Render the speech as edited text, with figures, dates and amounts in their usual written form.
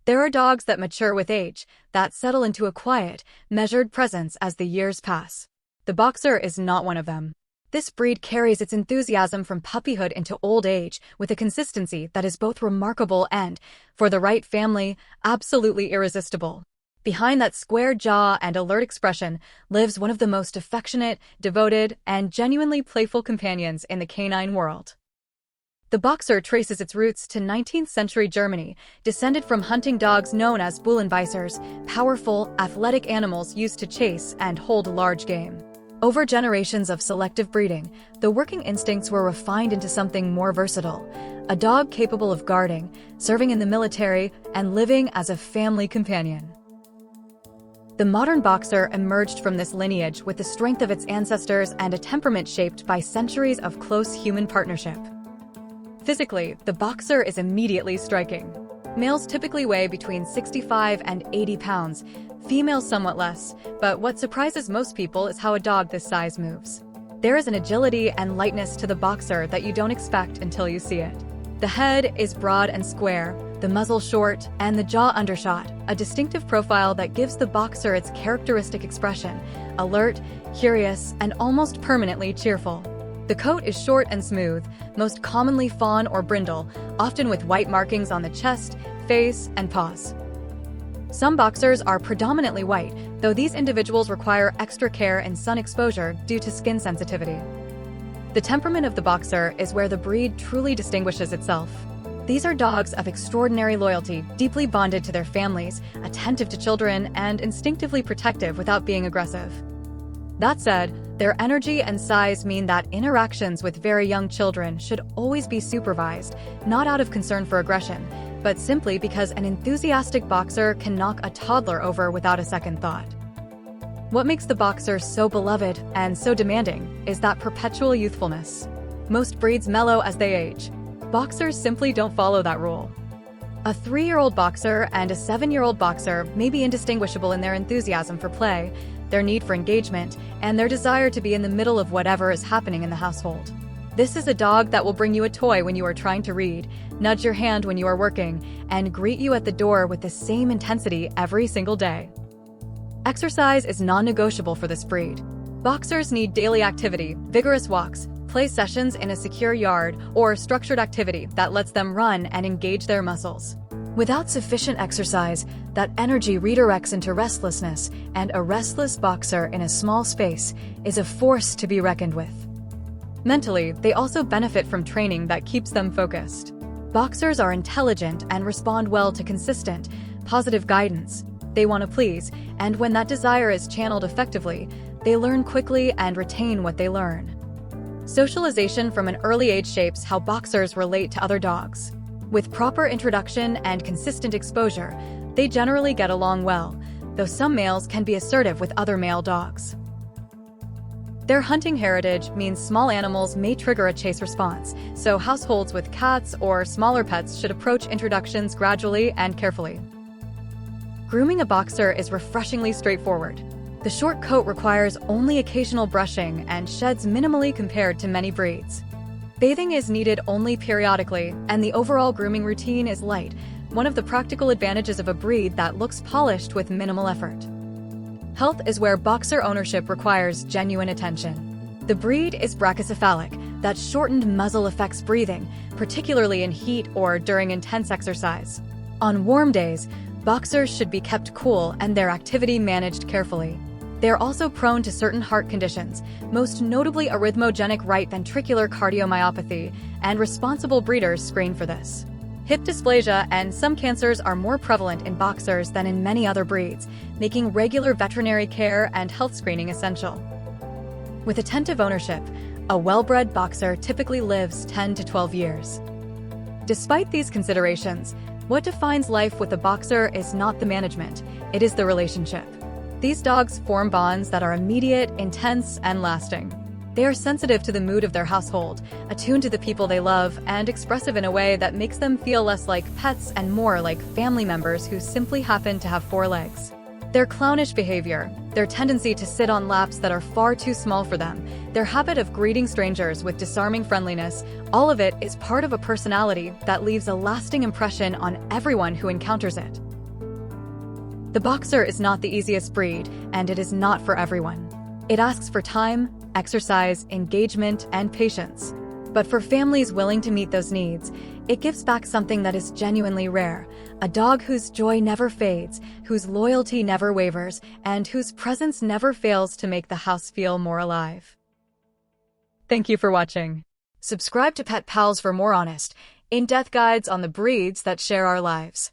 There are dogs that mature with age, that settle into a quiet, measured presence as the years pass. The boxer is not one of them. This breed carries its enthusiasm from puppyhood into old age with a consistency that is both remarkable and, for the right family, absolutely irresistible. Behind that square jaw and alert expression lives one of the most affectionate, devoted, and genuinely playful companions in the canine world. The boxer traces its roots to 19th century Germany, descended from hunting dogs known as Bullenweissers, powerful, athletic animals used to chase and hold large game. Over generations of selective breeding, the working instincts were refined into something more versatile, a dog capable of guarding, serving in the military, and living as a family companion. The modern boxer emerged from this lineage with the strength of its ancestors and a temperament shaped by centuries of close human partnership. Physically, the boxer is immediately striking. Males typically weigh between 65 and 80 pounds, females somewhat less, but what surprises most people is how a dog this size moves. There is an agility and lightness to the boxer that you don't expect until you see it. The head is broad and square, the muzzle short, and the jaw undershot, a distinctive profile that gives the boxer its characteristic expression, alert, curious, and almost permanently cheerful. The coat is short and smooth, most commonly fawn or brindle, often with white markings on the chest, face, and paws. Some boxers are predominantly white, though these individuals require extra care and sun exposure due to skin sensitivity. The temperament of the boxer is where the breed truly distinguishes itself. These are dogs of extraordinary loyalty, deeply bonded to their families, attentive to children, and instinctively protective without being aggressive. That said, their energy and size mean that interactions with very young children should always be supervised, not out of concern for aggression, but simply because an enthusiastic boxer can knock a toddler over without a second thought. What makes the boxer so beloved and so demanding is that perpetual youthfulness. Most breeds mellow as they age. Boxers simply don't follow that rule. A 3-year-old boxer and a 7-year-old boxer may be indistinguishable in their enthusiasm for play, their need for engagement, and their desire to be in the middle of whatever is happening in the household. This is a dog that will bring you a toy when you are trying to read, nudge your hand when you are working, and greet you at the door with the same intensity every single day. Exercise is non-negotiable for this breed. Boxers need daily activity, vigorous walks, play sessions in a secure yard, or structured activity that lets them run and engage their muscles. Without sufficient exercise, that energy redirects into restlessness, and a restless boxer in a small space is a force to be reckoned with. Mentally, they also benefit from training that keeps them focused. Boxers are intelligent and respond well to consistent, positive guidance. They want to please, and when that desire is channeled effectively, they learn quickly and retain what they learn. Socialization from an early age shapes how boxers relate to other dogs. With proper introduction and consistent exposure, they generally get along well, though some males can be assertive with other male dogs. Their hunting heritage means small animals may trigger a chase response, so households with cats or smaller pets should approach introductions gradually and carefully. Grooming a boxer is refreshingly straightforward. The short coat requires only occasional brushing and sheds minimally compared to many breeds. Bathing is needed only periodically, and the overall grooming routine is light, one of the practical advantages of a breed that looks polished with minimal effort. Health is where boxer ownership requires genuine attention. The breed is brachycephalic, that shortened muzzle affects breathing, particularly in heat or during intense exercise. On warm days, boxers should be kept cool and their activity managed carefully. They are also prone to certain heart conditions, most notably arrhythmogenic right ventricular cardiomyopathy, and responsible breeders screen for this. Hip dysplasia and some cancers are more prevalent in boxers than in many other breeds, making regular veterinary care and health screening essential. With attentive ownership, a well-bred boxer typically lives 10 to 12 years. Despite these considerations, what defines life with a boxer is not the management, it is the relationship. These dogs form bonds that are immediate, intense, and lasting. They are sensitive to the mood of their household, attuned to the people they love, and expressive in a way that makes them feel less like pets and more like family members who simply happen to have 4 legs. Their clownish behavior, their tendency to sit on laps that are far too small for them, their habit of greeting strangers with disarming friendliness, all of it is part of a personality that leaves a lasting impression on everyone who encounters it. The boxer is not the easiest breed, and it is not for everyone. It asks for time, exercise, engagement, and patience. But for families willing to meet those needs, it gives back something that is genuinely rare, a dog whose joy never fades, whose loyalty never wavers, and whose presence never fails to make the house feel more alive. Thank you for watching. Subscribe to Pet Pals for more honest, in-depth guides on the breeds that share our lives.